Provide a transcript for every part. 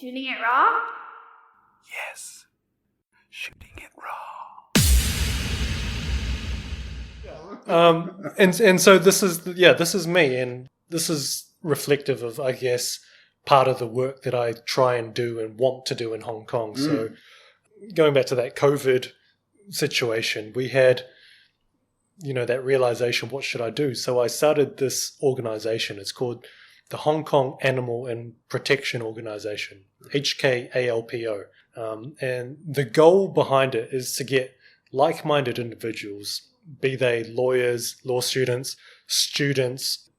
Shooting it raw? Yes. Shooting it raw. And so this is me, and this is reflective of, I guess, part of the work that I try and do and want to do in Hong Kong. So going back to that COVID situation, we had, that realization, what should I do? So I started this organization. It's called the Hong Kong Animal and Protection Organization, HK-ALPO. And the goal behind it is to get like-minded individuals, be they lawyers, law students,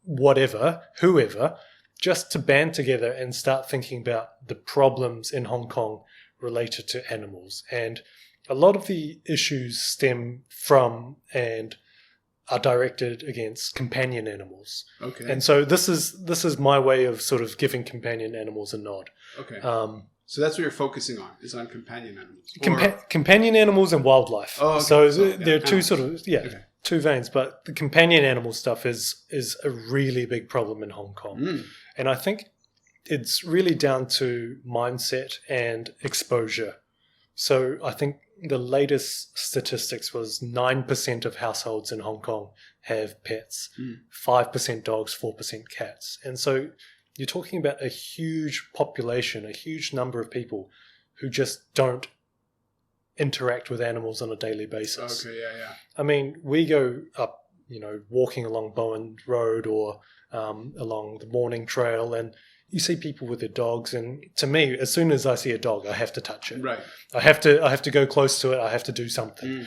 whatever, whoever, just to band together and start thinking about the problems in Hong Kong related to animals. And a lot of the issues stem from and are directed against companion animals. Okay. And so this is my way of sort of giving companion animals a nod. Okay. So that's what you're focusing on, is on companion animals. Companion animals and wildlife. Oh, okay. So yeah. there are two Animals. sort of, Okay. two veins, but the companion animal stuff is a really big problem in Hong Kong. And I think it's really down to mindset and exposure. So I think the latest statistics was 9% of households in Hong Kong have pets, 5% dogs, 4% cats. And so you're talking about a huge population, a huge number of people who just don't interact with animals on a daily basis. Okay, yeah. I mean, we go up, walking along Bowen Road or along the Morning Trail, and you see people with their dogs. And to me, as soon as I see a dog, I have to touch it. Right. I have to go close to it. I have to do something.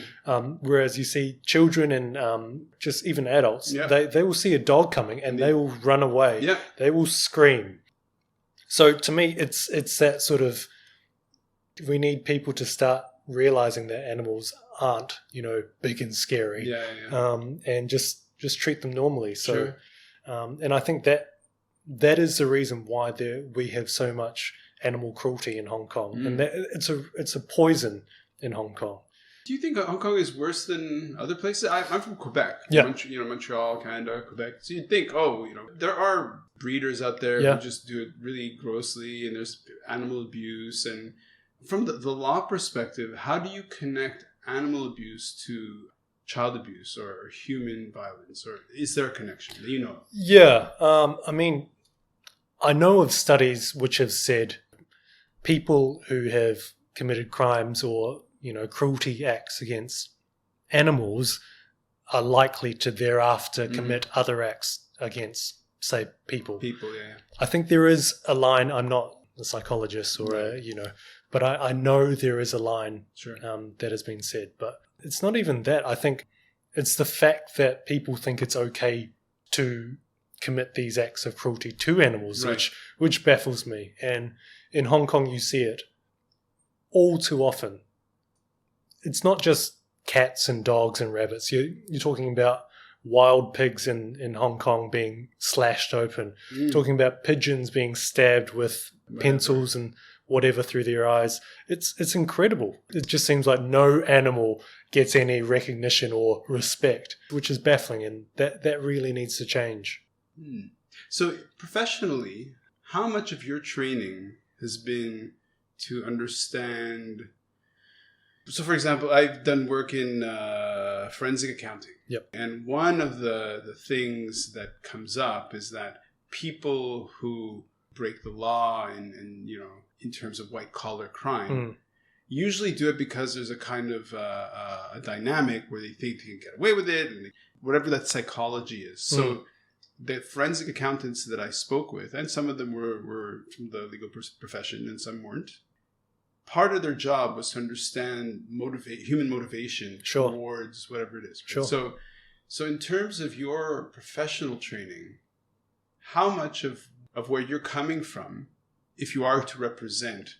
Whereas you see children and just even adults, they will see a dog coming and they will run away. Yeah. They will scream. So to me, it's that sort of, we need people to start realizing that animals aren't, big and scary. Yeah. And just treat them normally. So, Sure. And I think that is the reason why we have so much animal cruelty in Hong Kong, and that it's a poison in Hong Kong. Do you think Hong Kong is worse than other places? I'm from Quebec. Yeah. Montreal, Canada, Quebec. So you'd think, there are breeders out there who just do it really grossly, and there's animal abuse. And from the law perspective, how do you connect animal abuse to child abuse or human violence? Or is there a connection that you know of? Yeah. I mean, I know of studies which have said people who have committed crimes or, cruelty acts against animals are likely to thereafter commit other acts against, say, people. People, yeah. I think there is a line. I'm not a psychologist or but I know there is a line that has been said. But it's not even that. I think it's the fact that people think it's okay to commit these acts of cruelty to animals, which baffles me. And in Hong Kong, you see it all too often. It's not just cats and dogs and rabbits. You're talking about wild pigs in Hong Kong being slashed open. Talking about pigeons being stabbed with pencils and whatever through their eyes. It's incredible. It just seems like no animal gets any recognition or respect, which is baffling, and that really needs to change. So professionally, how much of your training has been to understand? So for example, I've done work in forensic accounting. Yep. And one of the things that comes up is that people who break the law and in terms of white collar crime usually do it because there's a kind of a dynamic where they think they can get away with it, and whatever that psychology is. So the forensic accountants that I spoke with, and some of them were from the legal profession and some weren't, part of their job was to understand human motivation towards whatever it is. Right? Sure. So in terms of your professional training, how much of where you're coming from, if you are to represent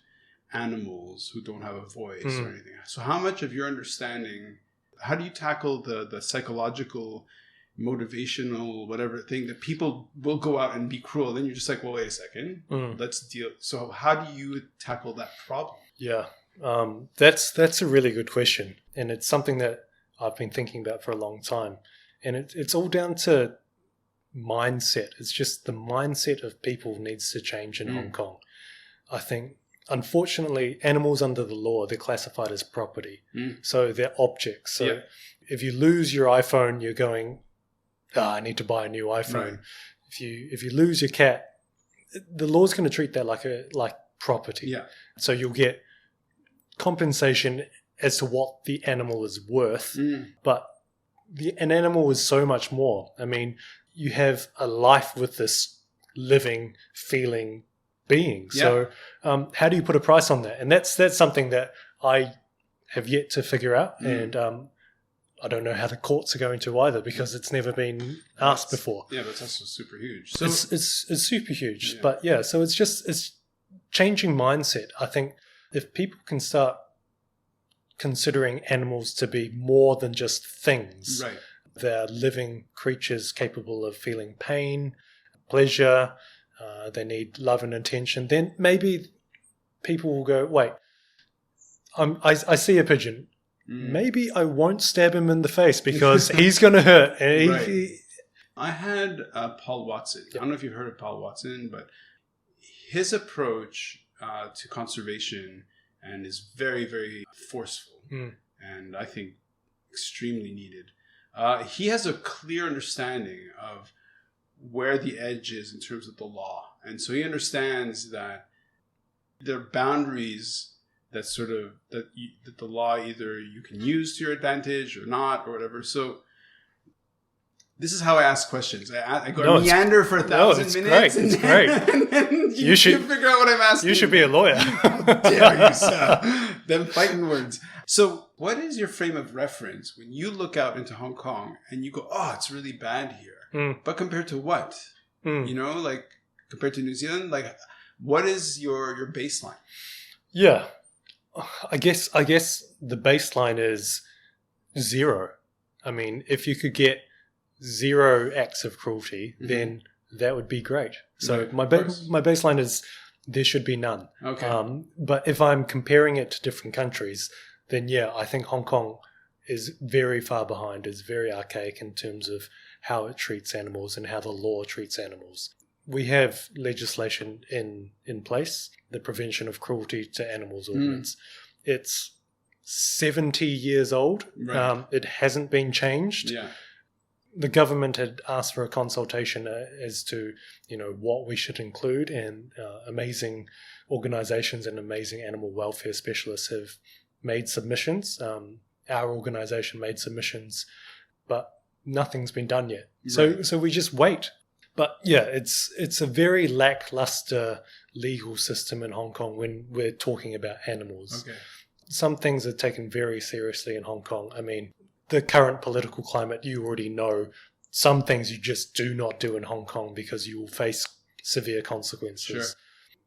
animals who don't have a voice or anything, so how much of your understanding, how do you tackle the psychological, motivational, whatever thing that people will go out and be cruel? Then you're just like, well, wait a second, let's deal. So how do you tackle that problem? Yeah, that's a really good question, and it's something that I've been thinking about for a long time. And it's all down to mindset. It's just the mindset of people needs to change in Hong Kong. I think unfortunately, animals under the law, they're classified as property. So they're objects. So if you lose your iPhone, you're going, I need to buy a new iPhone. Right. If you lose your cat, the law's going to treat that like property. Yeah. So you'll get compensation as to what the animal is worth, but an animal is so much more. I mean, you have a life with this living, feeling being. So how do you put a price on that? And that's something that I have yet to figure out, and I don't know how the courts are going to either, because it's never been asked before. Yeah, that's also super huge. So it's super huge. But so it's changing mindset. I think if people can start considering animals to be more than just things, right. they're living creatures capable of feeling pain, pleasure, they need love and attention, then maybe people will go, wait, I see a pigeon. Maybe I won't stab him in the face because he's going to hurt. And right. I had Paul Watson. I don't know if you've heard of Paul Watson, but his approach to conservation and is very, very forceful and I think extremely needed. He has a clear understanding of where the edge is in terms of the law. And so he understands that there are boundaries that that the law either you can use to your advantage or not or whatever. So this is how I ask questions. I go meander for 1,000 minutes. It's great. And then you should figure out what I'm asking. You should be a lawyer. Dare you, sir. Them fighting words. So what is your frame of reference when you look out into Hong Kong and you go, oh, it's really bad here. But compared to what? You know, like compared to New Zealand, like what is your baseline? Yeah. I guess the baseline is 0. I mean, if you could get 0 acts of cruelty, then that would be great. So my baseline is there should be none. Okay. But if I'm comparing it to different countries, then I think Hong Kong is very far behind, is very archaic in terms of how it treats animals and how the law treats animals. We have legislation in place, the Prevention of Cruelty to Animals Ordinance. It's 70 years old. Right. It hasn't been changed. Yeah. The government had asked for a consultation as to, what we should include, and amazing organizations and amazing animal welfare specialists have made submissions. Our organization made submissions, but nothing's been done yet. Right. So we just wait. But it's a very lackluster legal system in Hong Kong when we're talking about animals. Okay. Some things are taken very seriously in Hong Kong. I mean, the current political climate, you already know some things you just do not do in Hong Kong because you will face severe consequences.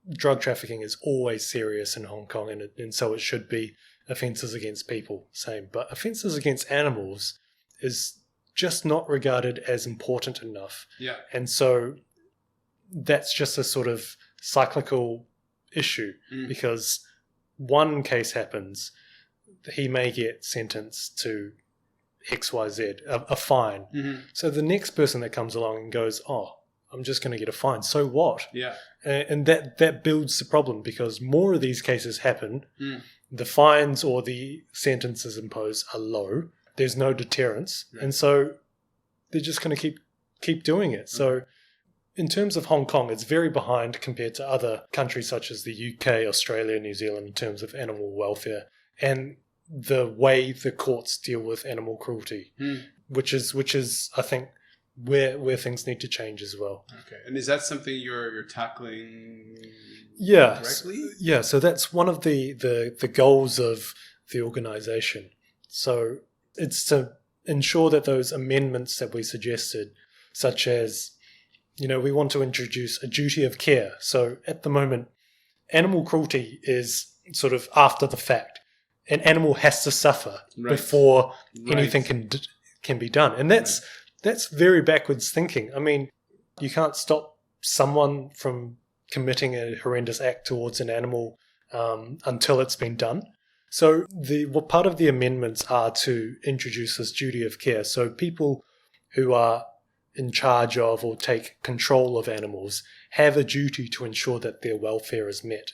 Sure. Drug trafficking is always serious in Hong Kong, and so it should be. Offences against people, same. But offences against animals is just not regarded as important enough. Yeah. And so that's just a sort of cyclical issue because one case happens, he may get sentenced to XYZ, a fine. So the next person that comes along and goes, oh, I'm just going to get a fine. So what? Yeah. And that builds the problem because more of these cases happen. The fines or the sentences imposed are low. There's no deterrence. Right. And so they're just going to keep doing it. So in terms of Hong Kong, it's very behind compared to other countries such as the UK, Australia, New Zealand in terms of animal welfare and the way the courts deal with animal cruelty, which is I think where things need to change as well. Okay. And is that something you're tackling directly? Yeah, so that's one of the goals of the organization. So it's to ensure that those amendments that we suggested, such as, we want to introduce a duty of care. So at the moment, animal cruelty is sort of after the fact. An animal has to suffer before anything can be done. And that's very backwards thinking. I mean, you can't stop someone from committing a horrendous act towards an animal until it's been done. So part of the amendments are to introduce this duty of care. So people who are in charge of or take control of animals have a duty to ensure that their welfare is met.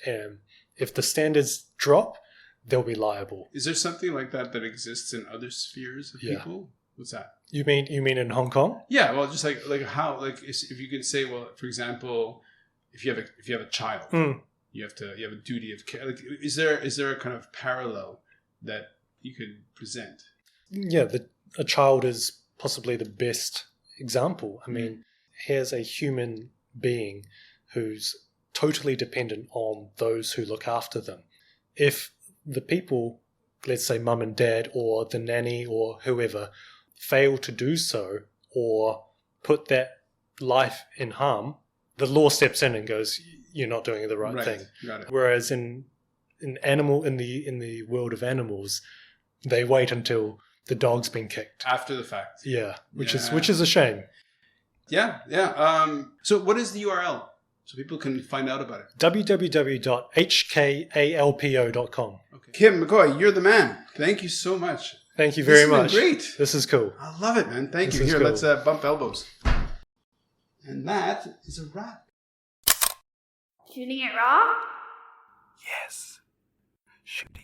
If the standards drop, they'll be liable. Is there something like that exists in other spheres of Yeah. people? What's that? You mean in Hong Kong? Yeah, well, just like how, like, if you could say, well, for example, if you have a child, you have a duty of care. Like, is there a kind of parallel that you could present? Yeah, a child is possibly the best example. I mean, here's a human being who's totally dependent on those who look after them. If the people, let's say mum and dad or the nanny or whoever, fail to do so or put that life in harm, the law steps in and goes, you're not doing the right thing. Got it. Whereas in the world of animals, they wait until the dog's been kicked After the fact. Yeah, which is a shame. Yeah. So what is the URL? So people can find out about it. www.HKALPO.com. Okay. Kim McCoy, you're the man. Thank you so much. Thank you very much. This has been great. This is cool. I love it, man. Thank you. This is Here, cool. let's bump elbows. And that is a wrap. Shooting it raw? Yes. Shooting